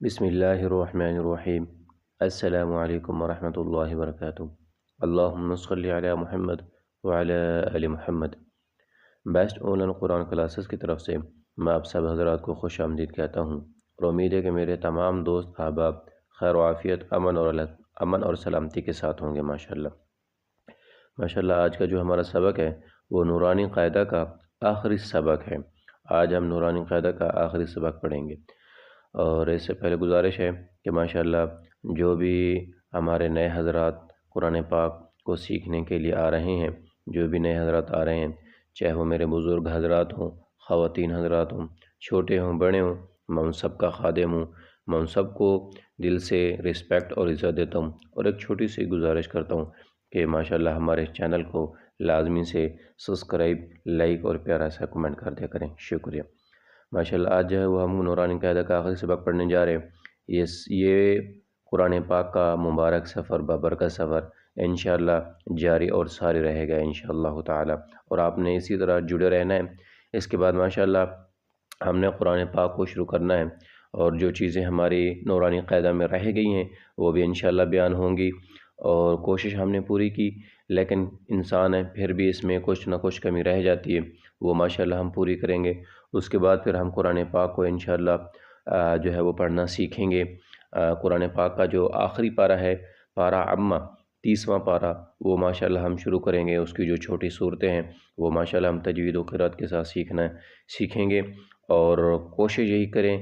بسم اللہ الرحمن الرحیم۔ السلام علیکم ورحمۃ اللہ وبرکاتہ۔ اللہم صلی علی محمد وعلی آل محمد۔ Best online Quran classes کی طرف سے میں آپ سب حضرات کو خوش آمدید کہتا ہوں، اور امید ہے کہ میرے تمام دوست احباب خیر و عافیت، امن اور سلامتی کے ساتھ ہوں گے ماشاءاللہ۔ ماشاءاللہ آج کا جو ہمارا سبق ہے وہ نورانی قاعدہ کا آخری سبق ہے۔ آج ہم نورانی قاعدہ کا آخری سبق پڑھیں گے، اور اس سے پہلے گزارش ہے کہ ماشاءاللہ جو بھی ہمارے نئے حضرات قرآن پاک کو سیکھنے کے لیے آ رہے ہیں، جو بھی نئے حضرات آ رہے ہیں، چاہے وہ میرے بزرگ حضرات ہوں، خواتین حضرات ہوں، چھوٹے ہوں بڑے ہوں، میں ان سب کا خادم ہوں۔ میں ان سب کو دل سے رسپیکٹ اور عزت دیتا ہوں، اور ایک چھوٹی سی گزارش کرتا ہوں کہ ماشاءاللہ ہمارے چینل کو لازمی سے سبسکرائب، لائک اور پیارا سا کمنٹ کر دیا کریں، شکریہ۔ ماشاءاللہ آج جو ہے وہ ہم نورانی قاعدہ کا آخری سبق پڑھنے جا رہے ہیں۔ یہ قرآن پاک کا مبارک سفر، بابرکت سفر انشاءاللہ جاری اور ساری رہے گا انشاءاللہ تعالی، اور آپ نے اسی طرح جڑے رہنا ہے۔ اس کے بعد ماشاءاللہ ہم نے قرآن پاک کو شروع کرنا ہے، اور جو چیزیں ہماری نورانی قاعدہ میں رہ گئی ہیں وہ بھی انشاءاللہ بیان ہوں گی، اور کوشش ہم نے پوری کی، لیکن انسان ہے پھر بھی اس میں کچھ نہ کچھ کمی رہ جاتی ہے، وہ ماشاءاللہ ہم پوری کریں گے۔ اس کے بعد پھر ہم قرآن پاک کو انشاءاللہ جو ہے وہ پڑھنا سیکھیں گے۔ قرآن پاک کا جو آخری پارہ ہے، پارہ عامہ، 30واں پارہ، وہ ماشاءاللہ ہم شروع کریں گے۔ اس کی جو چھوٹی صورتیں ہیں وہ ماشاءاللہ ہم تجوید و قرأت کے ساتھ سیکھیں گے، اور کوشش یہی کریں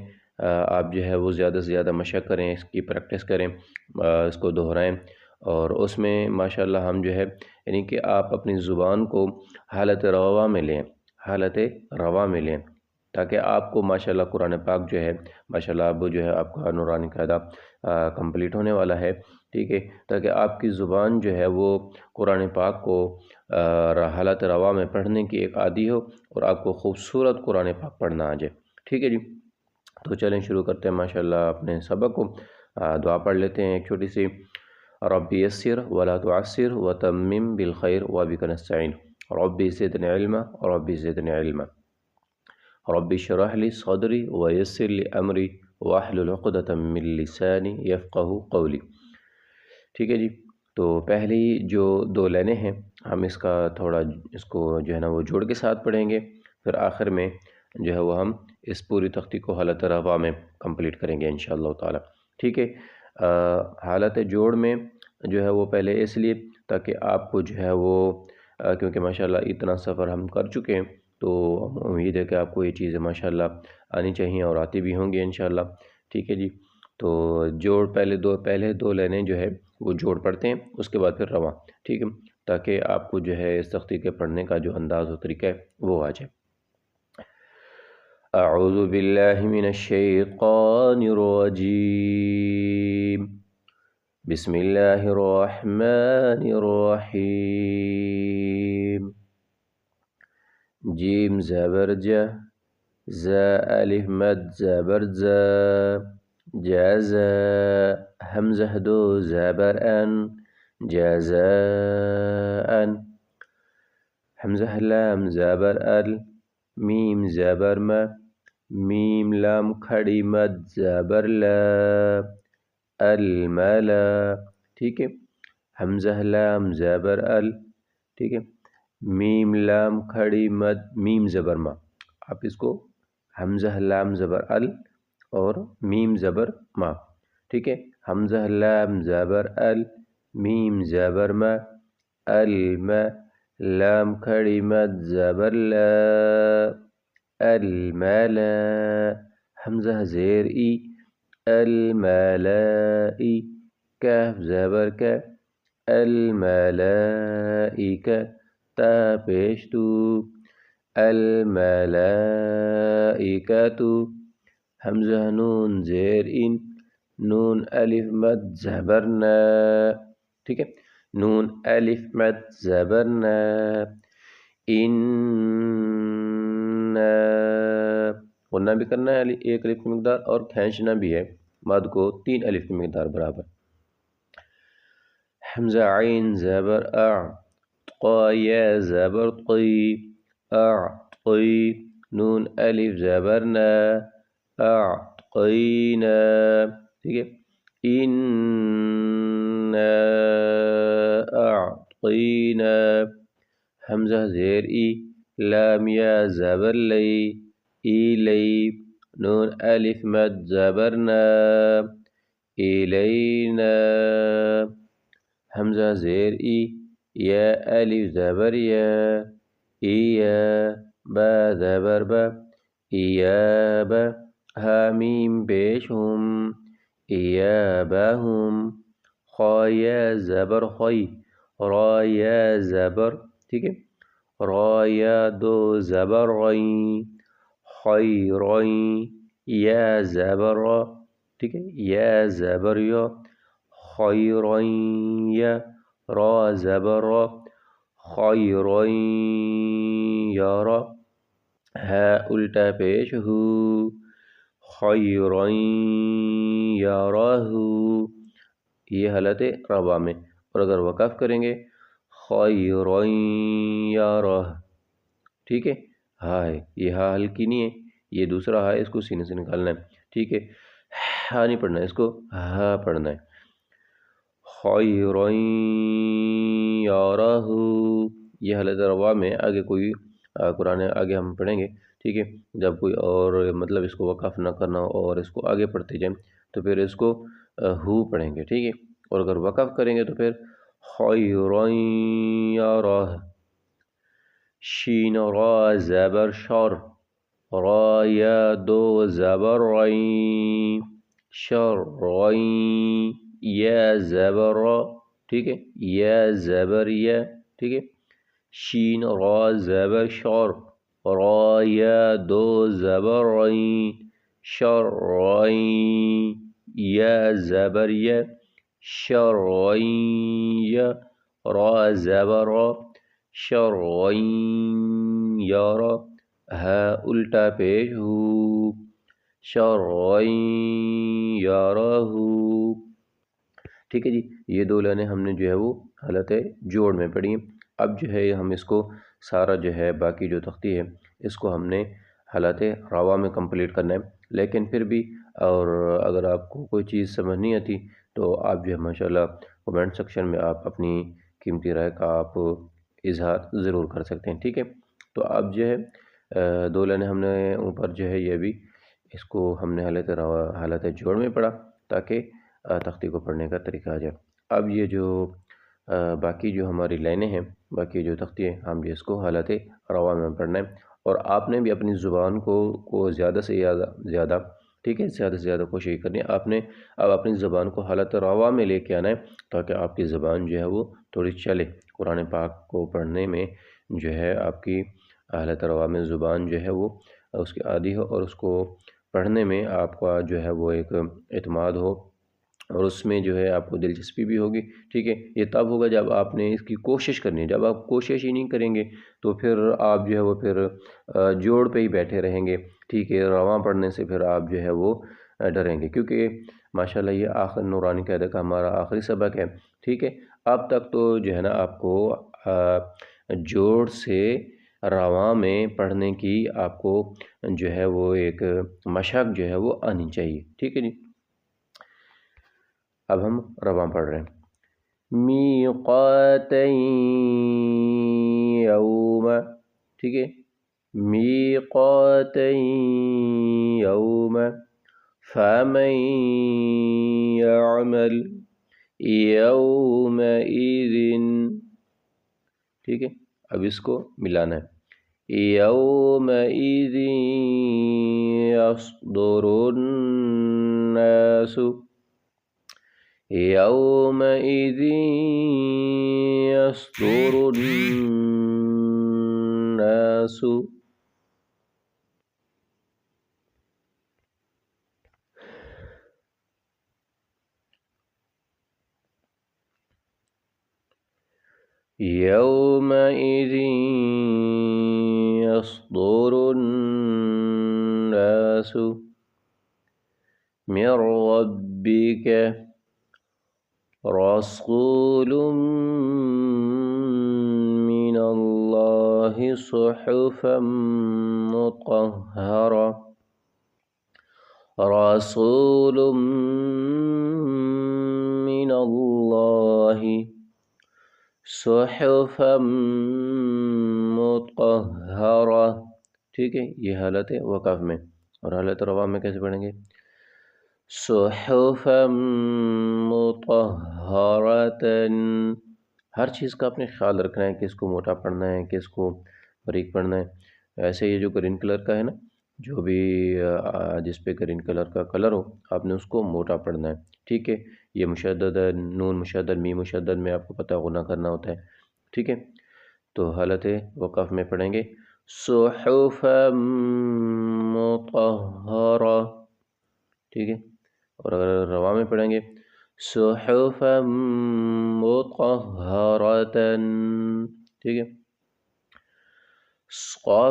آپ جو ہے وہ زیادہ سے زیادہ مشق کریں، اس کی پریکٹس کریں، اس کو دہرائیں، اور اس میں ماشاءاللہ ہم جو ہے یعنی کہ آپ اپنی زبان کو حالت روا میں لیں، حالت روا میں لیں، تاکہ آپ کو ماشاءاللہ قرآن پاک جو ہے ماشاءاللہ اب جو ہے آپ کا نورانی قاعدہ کمپلیٹ ہونے والا ہے، ٹھیک ہے، تاکہ آپ کی زبان جو ہے وہ قرآن پاک کو حالت روا میں پڑھنے کی ایک عادی ہو، اور آپ کو خوبصورت قرآن پاک پڑھنا آ جائے، ٹھیک ہے جی۔ تو چلیں شروع کرتے ہیں ماشاءاللہ اپنے سبق کو۔ دعا پڑھ لیتے ہیں ایک چھوٹی سی۔ رب یسر ولا تعسر وتمم بالخیر وبک نستعین، رب زدنی علما، رب زدنی علما، رب اشرح لی صدری ویسر لی امری واحلل عقدۃ من لسانی یفقہوا قولی، ٹھیک ہے جی۔ تو پہلی جو دو لائنیں ہیں ہم اس کا تھوڑا اس کو جو ہے نا وہ جوڑ کے ساتھ پڑھیں گے، پھر آخر میں جو ہے وہ ہم اس پوری تختی کو حالت روا میں کمپلیٹ کریں گے انشاءاللہ تعالی، ٹھیک ہے۔ حالت جوڑ میں جو ہے وہ پہلے اس لیے تاکہ آپ کو جو ہے وہ کیونکہ ماشاءاللہ اتنا سفر ہم کر چکے ہیں، تو امید ہے کہ آپ کو یہ چیزیں ماشاءاللہ آنی چاہیے، اور آتی بھی ہوں گی انشاءاللہ، ٹھیک ہے جی۔ تو جوڑ پہلے دو لائنیں جو ہے وہ جوڑ پڑھتے ہیں، اس کے بعد پھر رواں، ٹھیک ہے، تاکہ آپ کو جو ہے اس تختی کے پڑھنے کا جو انداز و طریقہ ہے وہ آ جائے۔ اعوذ باللہ من الشیطان الرجیم، بسم اللہ الرحمن الرحیم۔ جیم زبر ج، ز الف مد زبر ز، جاز حمزہ دو زبر ان، جزاء، حمزہ لام زبر ال، میم زبر م، میم لام کھڑی مد زبر لا، الملا، ٹھیک ہے، حمزہ لام زبر ال، ٹھیک ہے، میم لام کھڑی مد، میم زبر ما، آپ اس کو حمزہ لام زبر ال اور میم زبر ما، ٹھیک ہے، حمزہ لام زبر ال، میم زبر ما، الم، لام کھڑی مد زبر لا، الملا، حمزہ زیر ای، الملائی، کاف زبر کا، الملائکہ، تا پیش تو، الملائکۃ، حمزہ نون زیر ان، نون الف مد زبر نا، ٹھیک ہے، نون الف مد زبر نا، ان، غنہ بھی کرنا ہے ایک الف کی مقدار، اور کھینچنا بھی ہے مد کو 3 الف کی مقدار برابر۔ حمزہ عین زبر اع، قا یا زبر قی، اعطی، نون الف زبر نا، اعطینا، ٹھیک ہے، انا اعطینا، حمزہ زیر ای، لام یا زبر لی، ایلی، نون الف مد زبر نا، ایلینا، حمزہ زیر ای، یا الف زبر یا، ایا، با زبر با، ایابا، حامیم پیش ہم، ایابہم، خا یا زبر خی، را یا زبر، ٹھیک ہے، را یا دو زبر غین، خیرین، یا زبر را، ٹھیک ہے، یا زبر یا، خیرین یا، را زبر را، خیرین یارا، ہا الٹا پیش ہو، خیرین یارہ، یہ حالت ربا میں، اور اگر وقف کریں گے خیرین یارہ، ٹھیک ہے، ہاں ہے، یہ ہاں ہلکی نہیں ہے، یہ دوسرا ہاں ہے، اس کو سینے سے نکالنا ہے، ٹھیک ہے، ہاں نہیں پڑھنا ہے، اس کو ہاں پڑھنا ہے، خیرین یارہ، یہ حالت روا میں آگے کوئی قرآن آگے ہم پڑھیں گے، ٹھیک ہے، جب کوئی اور مطلب اس کو وقف نہ کرنا ہو اور اس کو آگے پڑھتے جائیں تو پھر اس کو ہو پڑھیں گے، ٹھیک ہے، اور اگر وقف کریں گے تو پھر خیرین یارہ، شین را زبر شر، را یا دو زبر رین، شرعین، یا زبر را، ٹھیک ہے، یا زبر یا، ٹھیک ہے، شین را زبر شر، را یا دو زبر رین، شرعین، یا زبر یا، شرعین یا، را زبر را، شرعین یارا، ہا الٹا پیش ہو، شرعین یارہ، ٹھیک ہے جی، یہ دو لائنیں ہم نے جو ہے وہ حالت جوڑ میں پڑھی ہیں۔ اب جو ہے ہم اس کو سارا جو ہے باقی جو تختی ہے اس کو ہم نے حالت روا میں کمپلیٹ کرنا ہے، لیکن پھر بھی اور اگر آپ کو کوئی چیز سمجھ نہیں آتی تو آپ جو ہے ماشاءاللہ کمنٹ سیکشن میں آپ اپنی قیمتی رائے کا آپ اظہار ضرور کر سکتے ہیں، ٹھیک ہے، تو اب جو ہے دو لائنیں ہم نے اوپر جو ہے یہ بھی اس کو ہم نے حالت جوڑ میں پڑھا تاکہ تختی کو پڑھنے کا طریقہ آ جائے۔ اب یہ جو باقی جو ہماری لائنیں ہیں، باقی جو تختی ہیں، ہم جو اس کو حالت روا میں پڑھنا ہے، اور آپ نے بھی اپنی زبان کو زیادہ سے زیادہ ٹھیک ہے، زیادہ سے زیادہ کوشش کرنی ہے، آپ نے اب اپنی زبان کو حالت روا میں لے کے آنا ہے تاکہ آپ کی زبان جو ہے وہ تھوڑی چلے، قرآن پاک کو پڑھنے میں جو ہے آپ کی حالت روا میں زبان جو ہے وہ اس کی عادی ہو، اور اس کو پڑھنے میں آپ کا جو ہے وہ ایک اعتماد ہو، اور اس میں جو ہے آپ کو دلچسپی بھی ہوگی، ٹھیک ہے، یہ تب ہوگا جب آپ نے اس کی کوشش کرنی ہے، جب آپ کوشش ہی نہیں کریں گے تو پھر آپ جو ہے وہ پھر جوڑ پہ ہی بیٹھے رہیں گے، ٹھیک ہے، رواں پڑھنے سے پھر آپ جو ہے وہ ڈریں گے، کیونکہ ماشاءاللہ یہ آخر نورانی قاعدہ کا ہمارا آخری سبق ہے، ٹھیک ہے، اب تک تو جو ہے نا آپ کو جوڑ سے رواں میں پڑھنے کی آپ کو جو ہے وہ ایک مشق جو ہے وہ آنی چاہیے، ٹھیک ہے جی۔ اب ہم رواں پڑھ رہے ہیں، میقاتٍ یوم، ٹھیک ہے، میقاتٍ یوم، فمن یعمل یومئذ، ٹھیک ہے، اب اس کو ملانا ہے، یومئذ یصدر الناس، یومئذ یصدر الناس، یومئذ یصدر الناس من ربک رسول من اللہ صحفا مطہرہ رسول من اللہ صحفا مطہرہ. ٹھیک ہے، یہ حالت ہے وقف میں. اور حالت روا میں کیسے پڑھیں گے؟ صحفا مطہرۃ. ہر چیز کا اپنے خیال رکھنا ہے، کس کو موٹا پڑھنا ہے، کس کو باریک پڑھنا ہے. ایسے یہ جو گرین کلر کا ہے نا، جو بھی جس پہ گرین کلر کا کلر ہو، آپ نے اس کو موٹا پڑھنا ہے. ٹھیک ہے، یہ مشدد ہے، نون مشدد، میم مشدد میں آپ کو پتہ غنہ کرنا ہوتا ہے. ٹھیک ہے، تو حالت وقف میں پڑھیں گے صحفا مطہرہ. ٹھیک ہے، اور اگر روا میں پڑھیں گے صحفا مطہرۃ. ٹھیک ہے، صفا.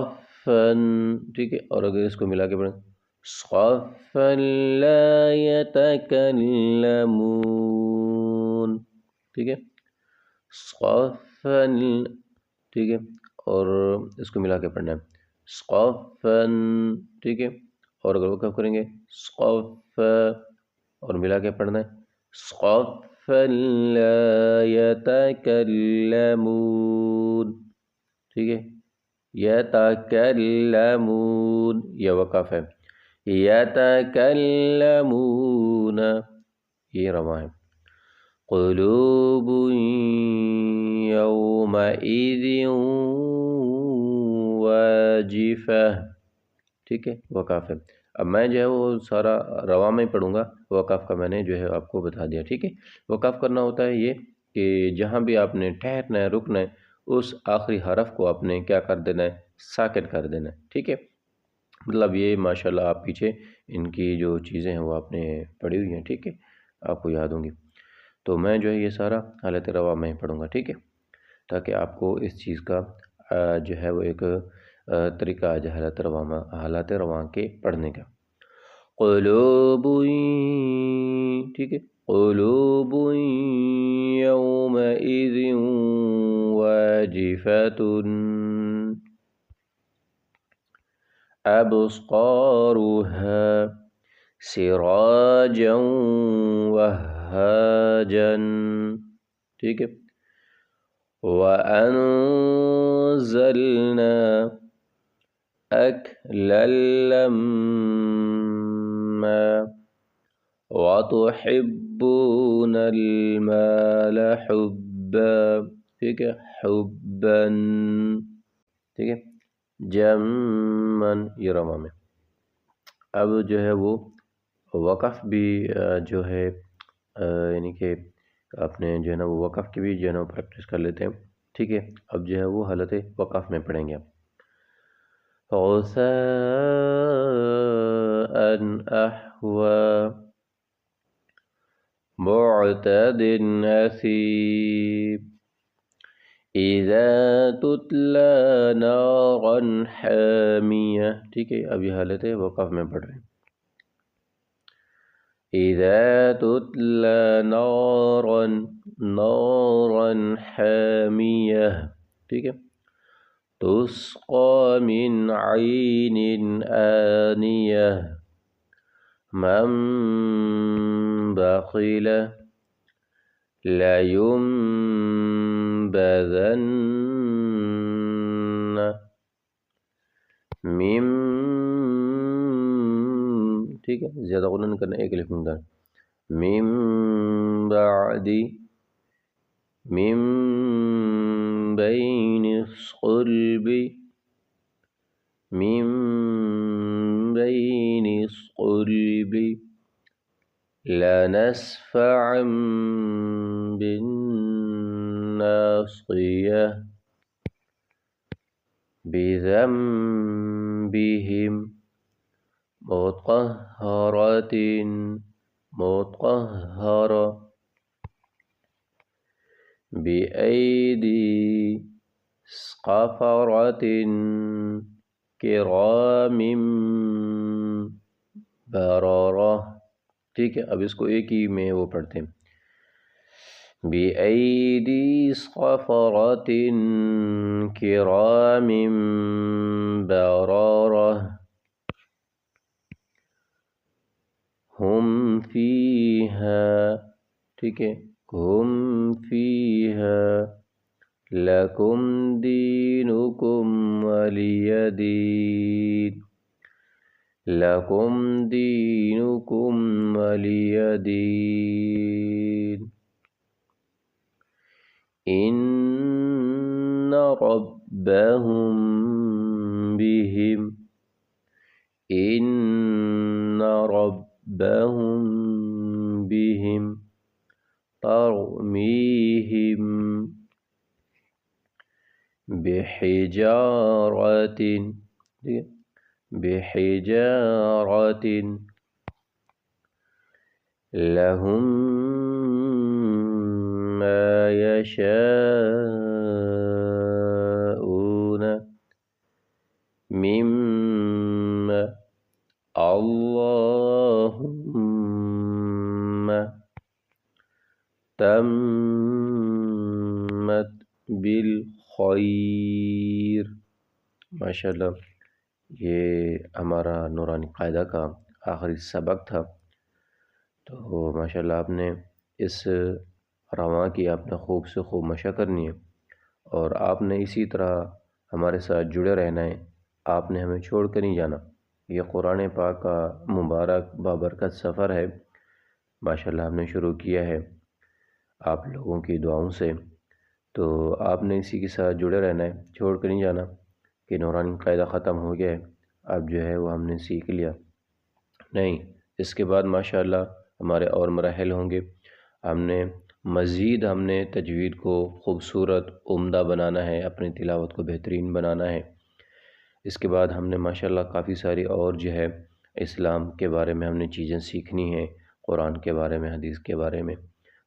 ٹھیک ہے، اور اگر اس کو ملا کے پڑھیں صفا لا يتكلمون. ٹھیک ہے، صفا. ٹھیک ہے، اور اس کو ملا کے پڑھنا ہے صفا. ٹھیک ہے، اور اگر وقف کریں گے صفا، اور ملا کے پڑھنا ہے صفا لا يتكلمون. ٹھیک ہے، يتكلمون یہ وقف ہے، يتكلمون یہ رواں ہے. قلوب يومئذ واجفة. ٹھیک ہے، وقف ہے. اب میں جو ہے وہ سارا رواں میں پڑھوں گا، وقف کا میں نے جو ہے آپ کو بتا دیا. ٹھیک ہے، وقف کرنا ہوتا ہے یہ کہ جہاں بھی آپ نے ٹھہرنا ہے، رکنا ہے، اس آخری حرف کو آپ نے کیا کر دینا ہے؟ ساکن کر دینا ہے. ٹھیک ہے، مطلب یہ ماشاءاللہ آپ پیچھے ان کی جو چیزیں ہیں وہ آپ نے پڑھی ہوئی ہیں. ٹھیک ہے، آپ کو یاد ہوں گی. تو میں جو ہے یہ سارا حالت رواں میں پڑھوں گا. ٹھیک ہے، تاکہ آپ کو اس چیز کا جو ہے وہ ایک طریقہ آ جائے حالات رواں کے پڑھنے کا. قلوب. ٹھیک ہے، قلوب یومئذ واجفة أبصارها سراجا وهاجا. ٹھیک ہے، وأنزلنا أكلا لما وتحبون المال حبا. ٹھیک ہے، حبا. ٹھیک ہے، جمن یہ رواں میں. اب جو ہے وہ وقف بھی جو ہے یعنی کہ اپنے جو ہے نا وہ وقف کی بھی جو ہے نا پریکٹس کر لیتے ہیں. ٹھیک ہے، اب جو ہے وہ حالت وقف میں پڑھیں گے. غثاء أحوى معتد أثيب إذا تتلى نارا حامية. ٹھیک ہے، اب یہ حالت وقف میں پڑھ رہے ہیں. إذا تتلى نارا حامية. ٹھیک ہے، تسقى من عين آنية من بخل لينبذن من. ٹھیک ہے، زیادہ غنہ نہیں کرنا، ایک الف مقدار. من بعد من بين الصلب من بين الصلب لنسفعا بالناصية بذنبهم مطهرة بأيدي سفرة كرام بررة. ٹھیک ہے، اب اس کو ایک ہی میں وہ پڑھتے ہیں بأيدي سفرة كرام بررة. ہم فیہا، ٹھیک ہے، ہم فیہا، لکم دینکم ولی دین، لکم دینکم ولی دین، ان ربہم بہم، ان ربہم بہم ترمیہم بحجارۃ، بحجارۃ، لہم ما یشاءون، مما، اللہم تمت بالخیر۔ ماشاءاللہ، یہ ہمارا نورانی قاعدہ کا آخری سبق تھا۔ تو ماشاءاللہ آپ نے اس رواں کی آپ نے خوب سے خوب مشق کرنی ہے، اور آپ نے اسی طرح ہمارے ساتھ جڑے رہنا ہے، آپ نے ہمیں چھوڑ کر نہیں جانا۔ یہ قرآن پاک کا مبارک بابرکت سفر ہے، ماشاءاللہ ہم نے شروع کیا ہے آپ لوگوں کی دعاؤں سے، تو آپ نے اسی کے ساتھ جڑے رہنا ہے، چھوڑ کر نہیں جانا کہ نورانی قاعدہ ختم ہو گیا ہے، اب جو ہے وہ ہم نے سیکھ لیا، نہیں، اس کے بعد ماشاءاللہ ہمارے اور مراحل ہوں گے۔ ہم نے مزید تجوید کو خوبصورت عمدہ بنانا ہے، اپنی تلاوت کو بہترین بنانا ہے۔ اس کے بعد ہم نے ماشاءاللہ کافی ساری اور جو ہے اسلام کے بارے میں ہم نے چیزیں سیکھنی ہیں، قرآن کے بارے میں، حدیث کے بارے میں۔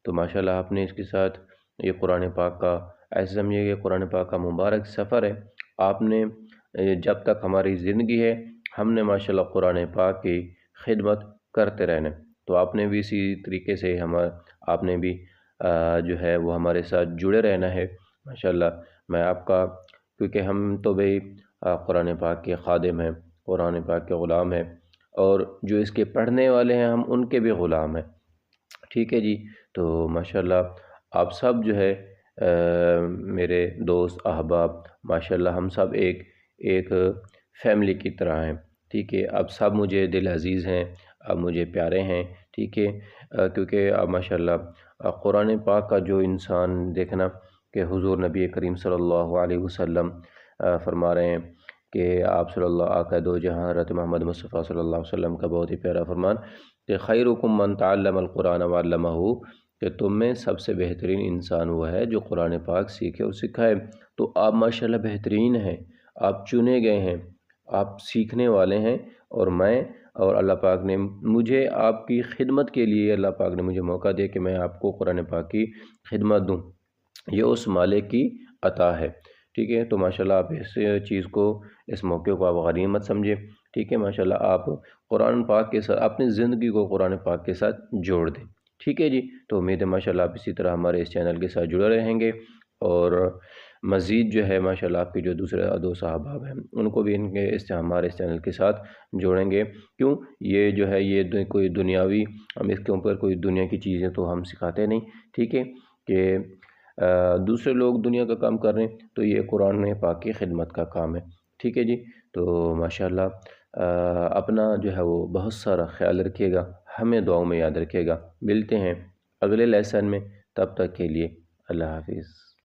تو ماشاءاللہ آپ نے اس کے ساتھ یہ قرآن پاک کا ایسے سمجھیے کہ قرآن پاک کا مبارک سفر ہے، آپ نے جب تک ہماری زندگی ہے ہم نے ماشاءاللہ قرآن پاک کی خدمت کرتے رہنا ہے۔ تو آپ نے بھی اسی طریقے سے آپ نے بھی جو ہے وہ ہمارے ساتھ جڑے رہنا ہے ماشاءاللہ۔ میں آپ کا، کیونکہ ہم تو بھئی قرآن پاک کے خادم ہیں، قرآن پاک کے غلام ہیں، اور جو اس کے پڑھنے والے ہیں ہم ان کے بھی غلام ہیں، ٹھیک ہے جی۔ تو ماشاءاللہ آپ سب جو ہے میرے دوست احباب، ماشاءاللہ ہم سب ایک فیملی کی طرح ہیں، ٹھیک ہے۔ اب سب مجھے دل عزیز ہیں، اب مجھے پیارے ہیں، ٹھیک ہے، کیونکہ اب ماشاءاللہ قرآن پاک کا جو انسان دیکھنا کہ حضور نبی کریم صلی اللہ علیہ وسلم فرما رہے ہیں کہ آپ صلی اللہ آقا دو جہاں حضرت محمد مصطفیٰ صلی اللہ علیہ وسلم کا بہت ہی پیارا فرمان کہ خیرکم من تعلم القرآن وعلمہ، کہ تم میں سب سے بہترین انسان وہ ہے جو قرآن پاک سیکھے اور سکھائے۔ تو آپ ماشاءاللہ بہترین ہیں، آپ چنے گئے ہیں، آپ سیکھنے والے ہیں، اور میں اور اللہ پاک نے مجھے آپ کی خدمت کے لیے، اللہ پاک نے مجھے موقع دیا کہ میں آپ کو قرآن پاک کی خدمت دوں، یہ اس مالک کی عطا ہے، ٹھیک ہے۔ تو ماشاءاللہ آپ اس چیز کو، اس موقع کو آپ غنیمت سمجھے، ٹھیک ہے۔ ماشاءاللہ آپ قرآن پاک کے ساتھ اپنی زندگی کو قرآن پاک کے ساتھ جوڑ دیں، ٹھیک ہے جی۔ تو امید ہے ماشاءاللہ آپ اسی طرح ہمارے اس چینل کے ساتھ جڑے رہیں گے، اور مزید جو ہے ماشاءاللہ آپ کے جو دوسرے دوست احباب ہیں ان کو بھی ہمارے اس چینل کے ساتھ جوڑیں گے، کیوں، یہ جو ہے یہ کوئی دنیاوی، ہم اس کے اوپر کوئی دنیا کی چیزیں تو ہم سکھاتے نہیں، ٹھیک ہے، کہ دوسرے لوگ دنیا کا کام کر رہے ہیں تو یہ قرآن پاک کی خدمت کا کام ہے، ٹھیک ہے جی۔ تو ماشاءاللہ اپنا جو ہے وہ بہت سارا خیال رکھیے گا، ہمیں دعاؤں میں یاد رکھیے گا، ملتے ہیں اگلے لیسن میں، تب تک کے لیے اللہ حافظ۔